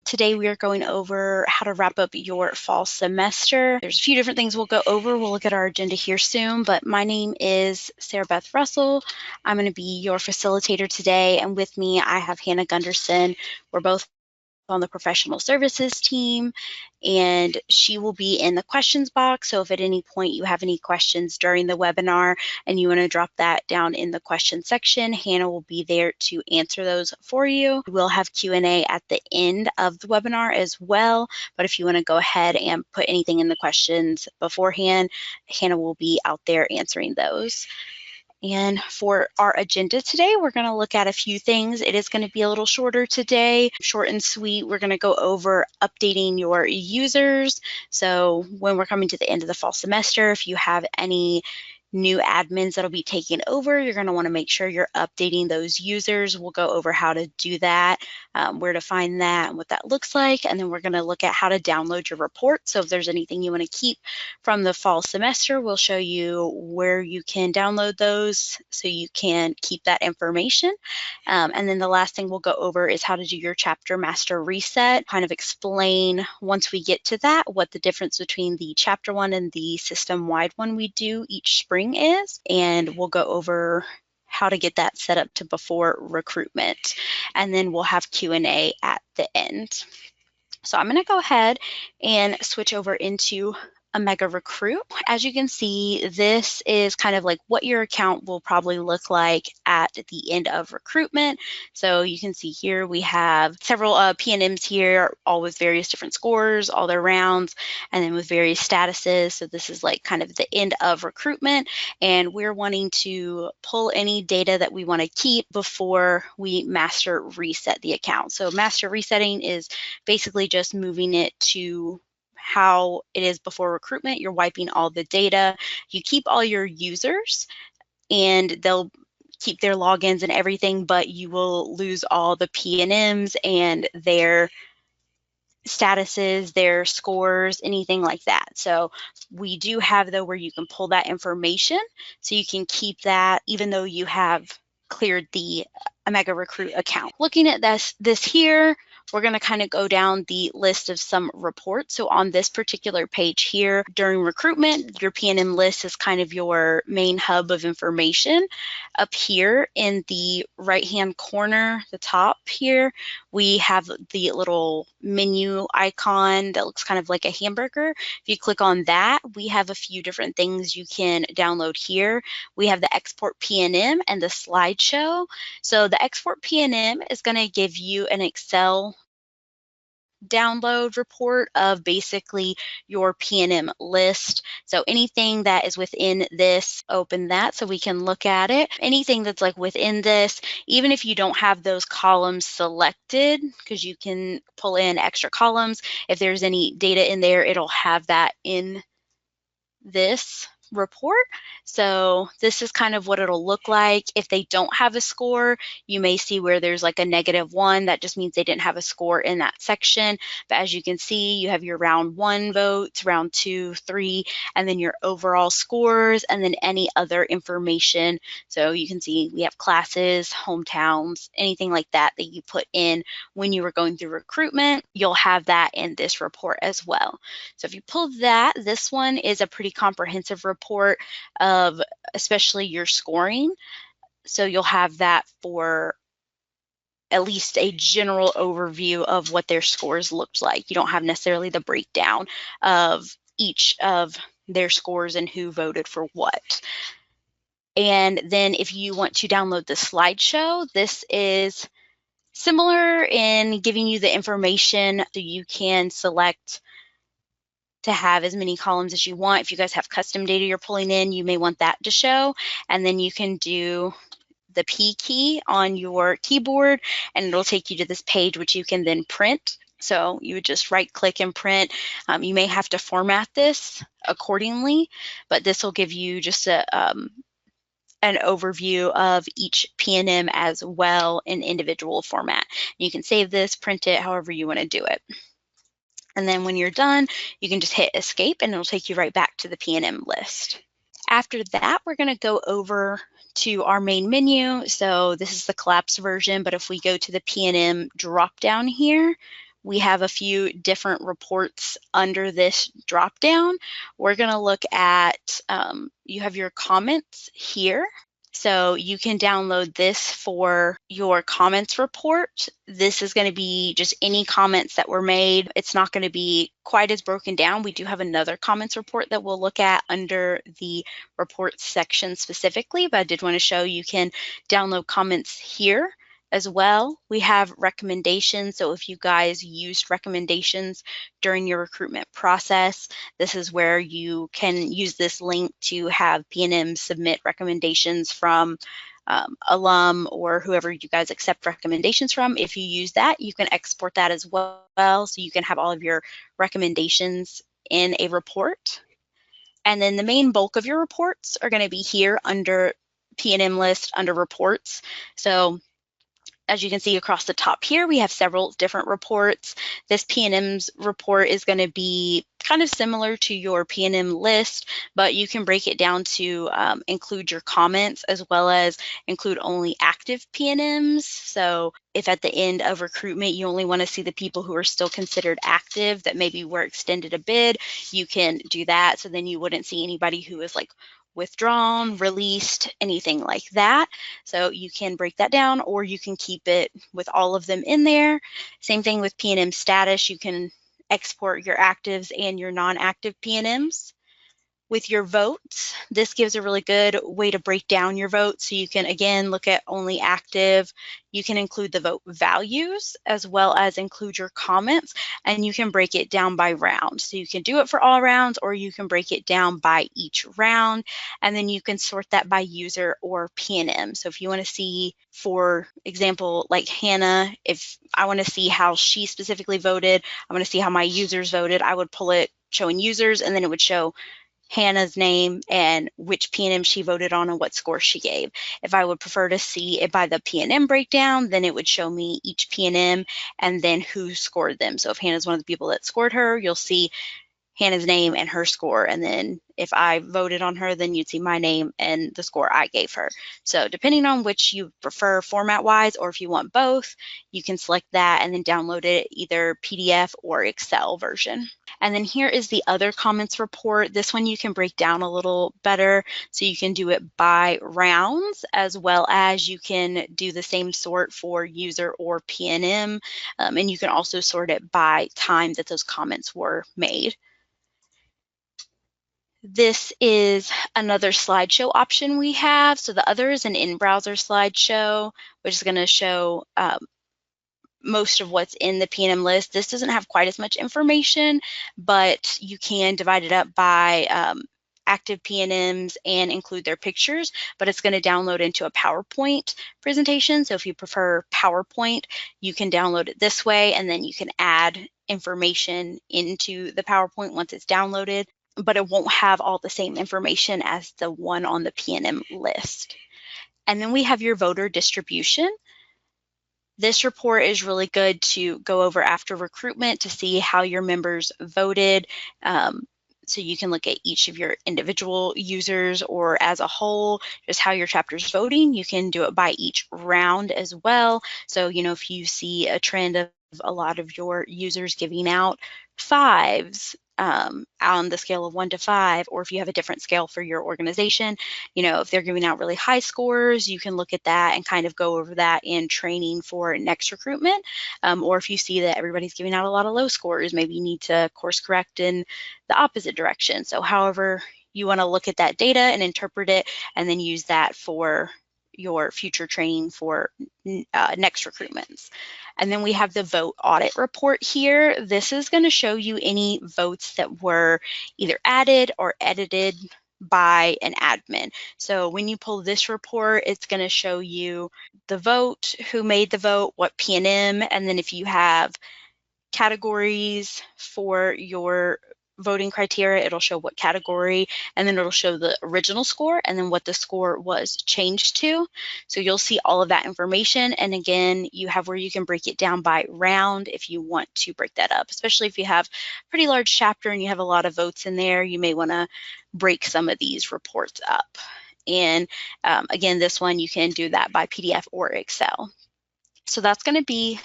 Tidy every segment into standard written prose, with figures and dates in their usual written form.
Today we are going over how to wrap up your fall semester. There's a few different things we'll go over. We'll look at our agenda here soon, but my name is Sarah Beth Russell. I'm going to be your facilitator today, and with me I have Hannah Gunderson. We're both on the professional services team, and she will be in the questions box. So if at any point you have any questions during the webinar and you want to drop that down in the question section, Hannah will be there to answer those for you. We'll have Q&A at the end of the webinar as well, but if you want to go ahead and put anything in the questions beforehand, Hannah will be out there answering those. And for our agenda today, we're going to look at a few things. It is going to be a little shorter today, short and sweet. We're going to go over updating your users. So when we're coming to the end of the fall semester, if you have any new admins that'll be taking over, you're going to want to make sure you're updating those users. We'll go over how to do that, where to find that, and what that looks like. And then we're going to look at how to download your report. So if there's anything you want to keep from the fall semester, we'll show you where you can download those so you can keep that information. And then the last thing we'll go over is how to do your chapter master reset, kind of explain once we get to that what the difference between the chapter one and the system-wide one we do each spring is, and we'll go over how to get that set up to before recruitment, and then we'll have Q&A at the end. So I'm going to go ahead and switch over into OmegaRecruit. As you can see, this is kind of like what your account will probably look like at the end of recruitment. So you can see here we have several PNMs here, all with various different scores, all their rounds, and then with various statuses. So this is like kind of the end of recruitment, and we're wanting to pull any data that we want to keep before we master reset the account. So master resetting is basically just moving it to how it is before recruitment. You're wiping all the data. You keep all your users and they'll keep their logins and everything, but you will lose all the PNMs and their statuses, their scores, anything like that. So we do have though where you can pull that information so you can keep that even though you have cleared the OmegaRecruit account. Looking at this here, we're going to kind of go down the list of some reports. So on this particular page here, during recruitment, your PNM list is kind of your main hub of information. Up here in the right-hand corner, the top here, we have the little menu icon that looks kind of like a hamburger. If you click on that, we have a few different things you can download here. We have the export PNM and the slideshow. So the export PNM is going to give you an Excel download report of basically your PNM list. So anything that is within this, open that so we can look at it. Anything that's like within this, even if you don't have those columns selected, because you can pull in extra columns, if there's any data in there, it'll have that in this report. So this is kind of what it'll look like. If they don't have a score, you may see where there's like a -1. That just means they didn't have a score in that section. But as you can see, you have your round 1 votes, round 2, 3, and then your overall scores, and then any other information. So you can see we have classes, hometowns, anything like that that you put in when you were going through recruitment, you'll have that in this report as well. So if you pull that, this one is a pretty comprehensive report of especially your scoring. So you'll have that for at least a general overview of what their scores looked like. You don't have necessarily the breakdown of each of their scores and who voted for what. And then if you want to download the slideshow, this is similar in giving you the information so you can select to have as many columns as you want. If you guys have custom data you're pulling in, you may want that to show. And then you can do the P key on your keyboard and it'll take you to this page which you can then print. So you would just right click and print. You may have to format this accordingly, but this will give you just an overview of each PNM as well in individual format. You can save this, print it, however you want to do it. And then when you're done, you can just hit escape and it'll take you right back to the PNM list. After that, we're going to go over to our main menu. So this is the collapsed version, but if we go to the PNM drop down here, we have a few different reports under this drop down. We're going to look at, you have your comments here. So you can download this for your comments report. This is going to be just any comments that were made. It's not going to be quite as broken down. We do have another comments report that we'll look at under the reports section specifically, but I did want to show you can download comments here as well. We have recommendations. So if you guys used recommendations during your recruitment process, this is where you can use this link to have P&M submit recommendations from alum or whoever you guys accept recommendations from. If you use that, you can export that as well. So you can have all of your recommendations in a report. And then the main bulk of your reports are going to be here under P&M list under reports. So as you can see across the top here, we have several different reports. This P&M's report is going to be kind of similar to your P&M list, but you can break it down to include your comments as well as include only active P&Ms. So if at the end of recruitment, you only want to see the people who are still considered active that maybe were extended a bid, you can do that. So then you wouldn't see anybody who is like withdrawn, released, anything like that. So you can break that down, or you can keep it with all of them in there. Same thing with P&M status. You can export your actives and your non-active P&Ms. With your votes, this gives a really good way to break down your votes. So you can, again, look at only active. You can include the vote values as well as include your comments, and you can break it down by round. So you can do it for all rounds, or you can break it down by each round, and then you can sort that by user or P&M. So if you want to see, for example, like Hannah, if I want to see how she specifically voted, I want to see how my users voted, I would pull it showing users, and then it would show Hannah's name and which P&M she voted on and what score she gave. If I would prefer to see it by the P&M breakdown, then it would show me each P&M and then who scored them. So if Hannah's one of the people that scored her, you'll see Hannah's name and her score. And then if I voted on her, then you'd see my name and the score I gave her. So depending on which you prefer format-wise, or if you want both, you can select that and then download it either PDF or Excel version. And then here is the other comments report. This one you can break down a little better. So you can do it by rounds, as well as you can do the same sort for user or P&M. And you can also sort it by time that those comments were made. This is another slideshow option we have. So the other is an in-browser slideshow, which is going to show most of what's in the P&M list. This doesn't have quite as much information, but you can divide it up by active P&Ms and include their pictures, but it's going to download into a PowerPoint presentation. So if you prefer PowerPoint, you can download it this way, and then you can add information into the PowerPoint once it's downloaded, but it won't have all the same information as the one on the P&M list. And then we have your voter distribution. This report is really good to go over after recruitment to see how your members voted. So you can look at each of your individual users or as a whole, just how your chapter's voting. You can do it by each round as well. So, if you see a trend of a lot of your users giving out fives on the scale of 1 to 5, or if you have a different scale for your organization, if they're giving out really high scores, you can look at that and kind of go over that in training for next recruitment. Or if you see that everybody's giving out a lot of low scores, maybe you need to course correct in the opposite direction. So however you want to look at that data and interpret it, and then use that for your future training for next recruitments. And then we have the vote audit report here. This is going to show you any votes that were either added or edited by an admin. So when you pull this report, it's going to show you the vote, who made the vote, what P&M, and then if you have categories for your voting criteria, it'll show what category, and then it'll show the original score and then what the score was changed to. So you'll see all of that information. And again, you have where you can break it down by round if you want to break that up, especially if you have a pretty large chapter and you have a lot of votes in there, you may want to break some of these reports up. And again, this one, you can do that by PDF or Excel. So that's going to be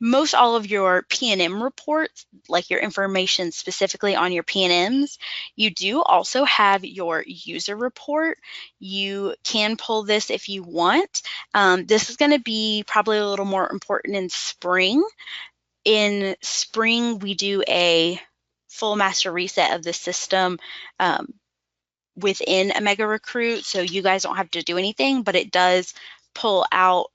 most all of your P&M reports, like your information specifically on your P&Ms, you do also have your user report. You can pull this if you want. This is going to be probably a little more important in spring. In spring, we do a full master reset of the system within OmegaRecruit, so you guys don't have to do anything, but it does pull out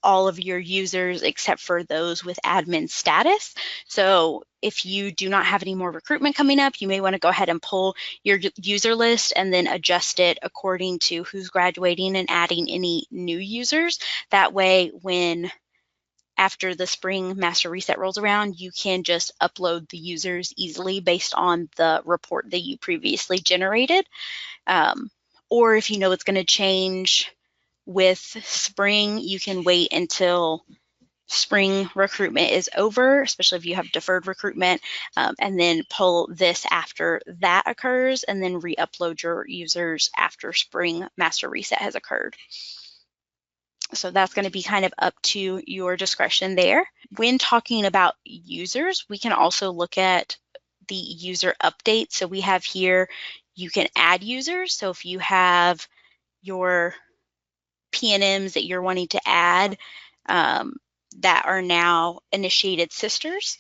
all of your users except for those with admin status. So if you do not have any more recruitment coming up, you may want to go ahead and pull your user list and then adjust it according to who's graduating and adding any new users. That way, when after the spring master reset rolls around, you can just upload the users easily based on the report that you previously generated. Or if you know it's going to change with spring, you can wait until spring recruitment is over, especially if you have deferred recruitment, and then pull this after that occurs, and then re-upload your users after spring master reset has occurred. So that's going to be kind of up to your discretion there. When talking about users, we can also look at the user update. So we have here, you can add users. So if you have your P&Ms that you're wanting to add that are now initiated sisters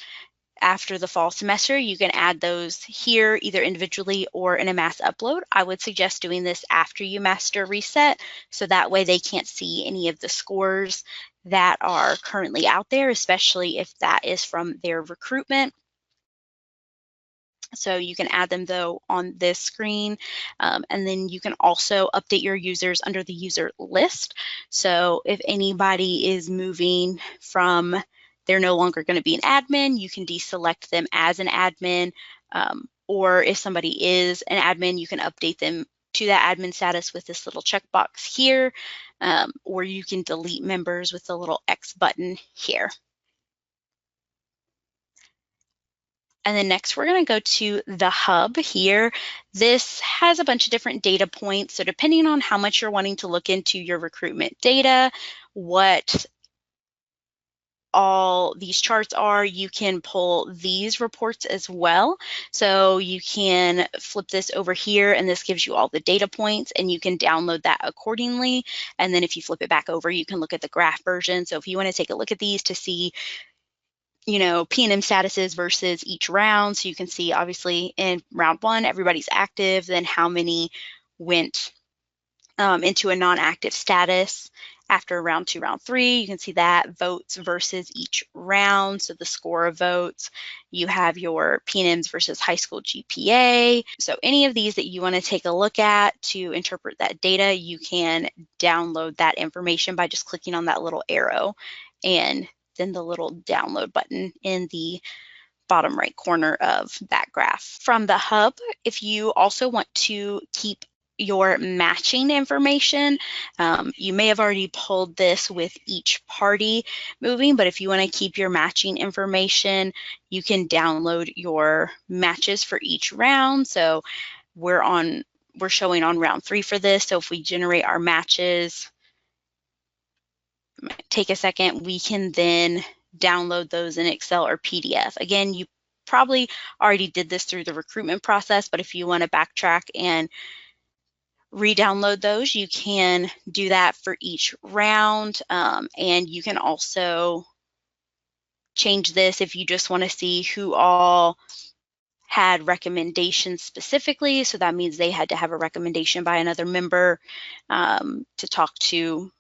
after the fall semester, you can add those here either individually or in a mass upload. I would suggest doing this after you master reset, so that way they can't see any of the scores that are currently out there, especially if that is from their recruitment. So you can add them though on this screen, and then you can also update your users under the user list. So if anybody is moving from, they're no longer going to be an admin, you can deselect them as an admin, or if somebody is an admin, you can update them to that admin status with this little checkbox here, or you can delete members with the little X button here. And then next, we're going to go to the hub here. This has a bunch of different data points. So depending on how much you're wanting to look into your recruitment data, what all these charts are, you can pull these reports as well. So you can flip this over here, and this gives you all the data points, and you can download that accordingly. And then if you flip it back over, you can look at the graph version. So if you want to take a look at these to see, you know, P&M statuses versus each round. So you can see obviously in round one, everybody's active, then how many went into a non-active status after round two, round three. You can see that votes versus each round. So the score of votes, you have your P&Ms versus high school GPA. So any of these that you want to take a look at to interpret that data, you can download that information by just clicking on that little arrow and then the little download button in the bottom right corner of that graph. From the hub, if you also want to keep your matching information, you may have already pulled this with each party moving, but if you want to keep your matching information, you can download your matches for each round. So we're showing on round 3 for this. So if we generate our matches, take a second, we can then download those in Excel or PDF. Again, you probably already did this through the recruitment process, but if you want to backtrack and re-download those, you can do that for each round. And you can also change this if you just want to see who all had recommendations specifically. So that means they had to have a recommendation by another member to talk to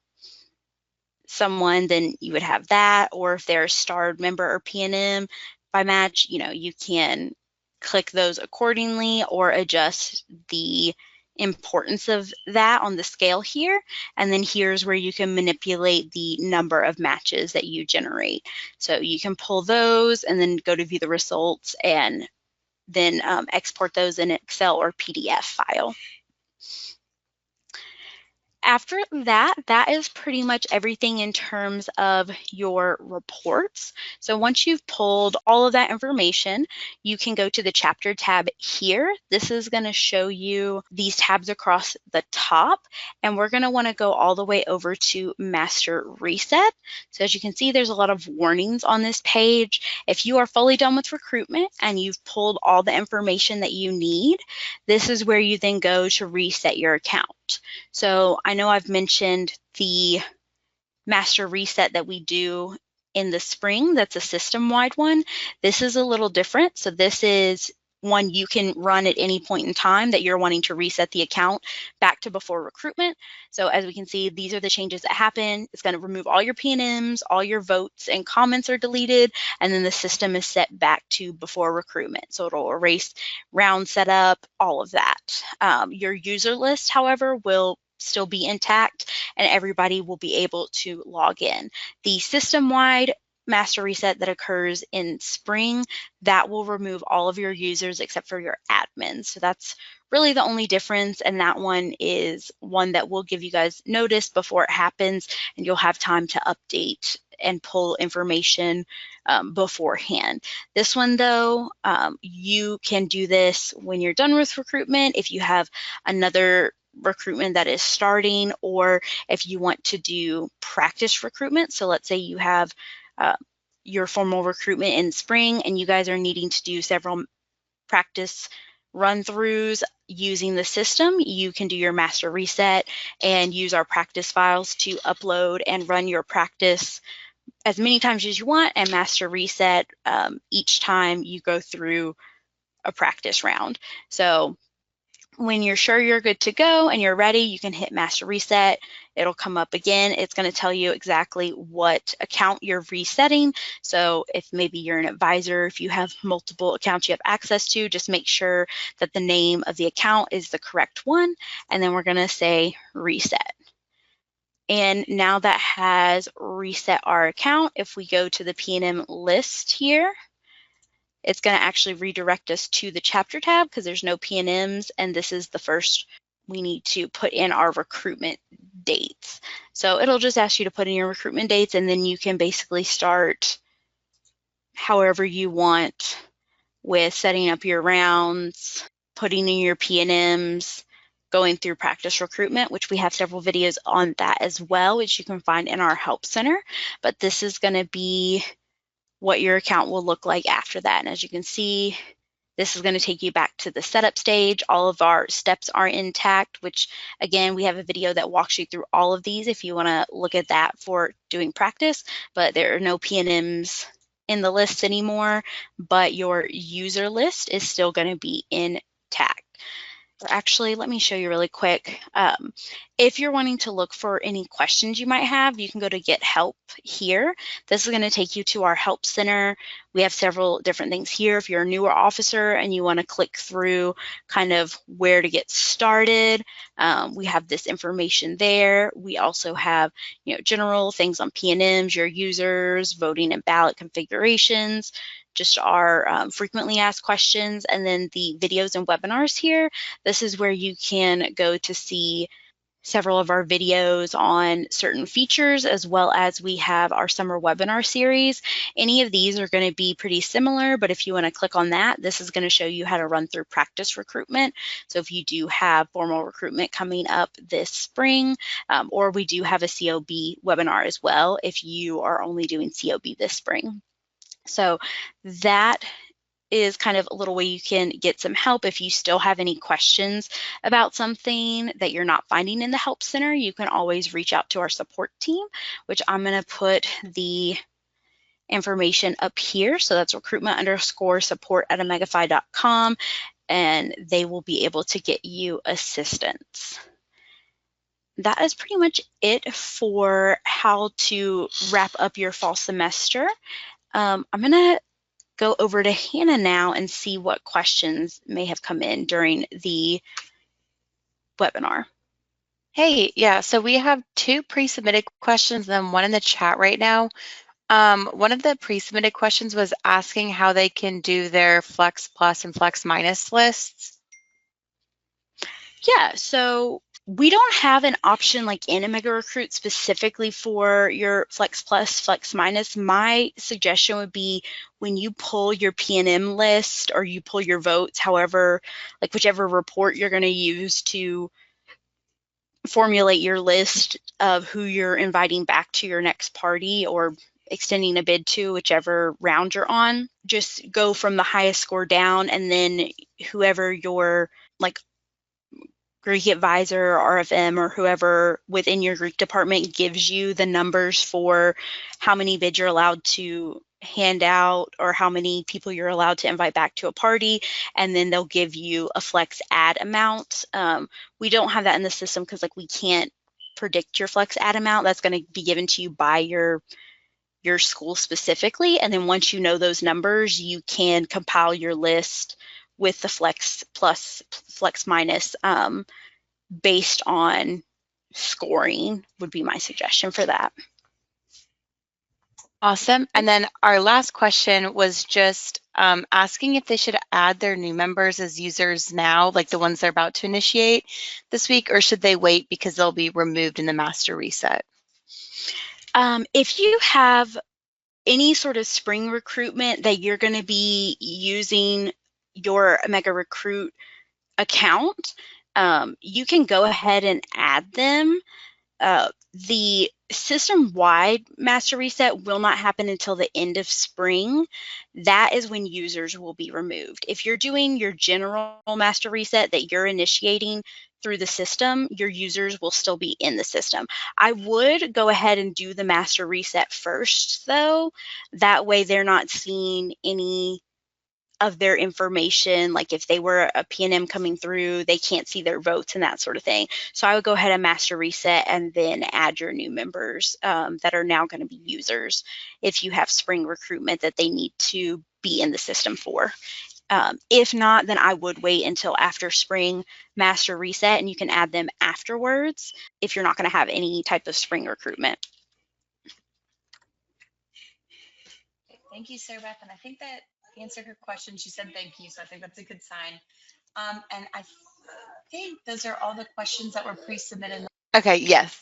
someone, then you would have that. Or if they're a starred member or P&M by match, you know, you can click those accordingly or adjust the importance of that on the scale here. And then here's where you can manipulate the number of matches that you generate. So you can pull those and then go to view the results and then export those in Excel or PDF file. After that, that is pretty much everything in terms of your reports. So once you've pulled all of that information, you can go to the chapter tab here. This is going to show you these tabs across the top, and we're going to want to go all the way over to Master Reset. So as you can see, there's a lot of warnings on this page. If you are fully done with recruitment and you've pulled all the information that you need, this is where you then go to reset your account. So I know I've mentioned the master reset that we do in the spring. That's a system-wide one. This is a little different. So this is one you can run at any point in time that you're wanting to reset the account back to before recruitment. So as we can see, these are the changes that happen. It's going to remove all your P&Ms, all your votes and comments are deleted, and then the system is set back to before recruitment. So it'll erase round setup, all of that. Your user list, however, will still be intact and everybody will be able to log in. The system-wide master reset that occurs in spring, that will remove all of your users except for your admins. So that's really the only difference, and that one is one that will give you guys notice before it happens, and you'll have time to update and pull information beforehand. This one though, you can do this when you're done with recruitment, if you have another recruitment that is starting, or if you want to do practice recruitment. So let's say you have your formal recruitment in spring and you guys are needing to do several practice run-throughs using the system, you can do your master reset and use our practice files to upload and run your practice as many times as you want, and master reset each time you go through a practice round. So when you're sure you're good to go and you're ready, you can hit master reset. It'll come up again. It's going to tell you exactly what account you're resetting. So if maybe you're an advisor, if you have multiple accounts you have access to, just make sure that the name of the account is the correct one. And then we're going to say reset. And now that has reset our account, if we go to the P&M list here, it's going to actually redirect us to the chapter tab because there's no P&Ms, and this is the first we need to put in our recruitment dates. So it'll just ask you to put in your recruitment dates, and then you can basically start however you want with setting up your rounds, putting in your P&Ms, going through practice recruitment, which we have several videos on that as well, which you can find in our help center. But this is going to be what your account will look like after that. And as you can see, this is going to take you back to the setup stage. All of our steps are intact, which again, we have a video that walks you through all of these if you want to look at that for doing practice, but there are no P&Ms in the list anymore, but your user list is still going to be intact. Actually, let me show you really quick. If you're wanting to look for any questions you might have, you can go to Get Help here. This is going to take you to our Help Center. We have several different things here. If you're a newer officer and you want to click through kind of where to get started, we have this information there. We also have, general things on P&Ms, your users, voting and ballot configurations, just our frequently asked questions, and then the videos and webinars here. This is where you can go to see several of our videos on certain features, as well as we have our summer webinar series. Any of these are going to be pretty similar, but if you want to click on that, this is going to show you how to run through practice recruitment. So if you do have formal recruitment coming up this spring, or we do have a COB webinar as well if you are only doing COB this spring. So that is kind of a little way you can get some help. If you still have any questions about something that you're not finding in the Help Center, you can always reach out to our support team, which I'm going to put the information up here. So that's recruitment_support@omegafy.com, and they will be able to get you assistance. That is pretty much it for how to wrap up your fall semester. I'm going to go over to Hannah now and see what questions may have come in during the webinar. Hey, yeah, so we have 2 pre-submitted questions and then one in the chat right now. One of the pre-submitted questions was asking how they can do their Flex Plus and Flex Minus lists. Yeah, so We don't have an option like in OmegaRecruit specifically for your Flex Plus, Flex Minus. My suggestion would be when you pull your P&M list or you pull your votes, however, like whichever report you're going to use to formulate your list of who you're inviting back to your next party or extending a bid to, whichever round you're on. Just go from the highest score down, and then whoever your like Greek advisor, RFM, or whoever within your Greek department gives you the numbers for how many bids you're allowed to hand out or how many people you're allowed to invite back to a party, and then they'll give you a flex ad amount. We don't have that in the system because like we can't predict your flex ad amount. That's going to be given to you by your school specifically, and then once you know those numbers, you can compile your list with the flex plus, flex minus, based on scoring would be my suggestion for that. Awesome. And then our last question was just asking if they should add their new members as users now, like the ones they're about to initiate this week, or should they wait because they'll be removed in the master reset? If you have any sort of spring recruitment that you're going to be using your OmegaRecruit account, you can go ahead and add them. The system-wide master reset will not happen until the end of spring. That is when users will be removed. If you're doing your general master reset that you're initiating through the system, your users will still be in the system. I would go ahead and do the master reset first, though. That way they're not seeing any of their information, like if they were a P&M coming through, they can't see their votes and that sort of thing. So I would go ahead and master reset and then add your new members that are now going to be users if you have spring recruitment that they need to be in the system for. If not, then I would wait until after spring master reset and you can add them afterwards if you're not going to have any type of spring recruitment. Thank you, Sarah Beth. And I think that answered her question. She said thank you, so I think that's a good sign. And I think those are all the questions that were pre-submitted. Okay, yes,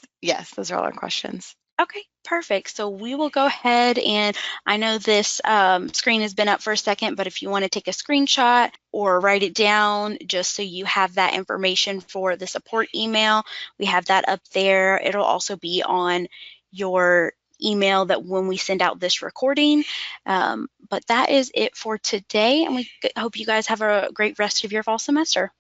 those are all our questions. Okay, perfect. So we will go ahead, and I know this screen has been up for a second, but if you want to take a screenshot or write it down just so you have that information for the support email, we have that up there. It'll also be on your email that when we send out this recording. But that is it for today, and we hope you guys have a great rest of your fall semester.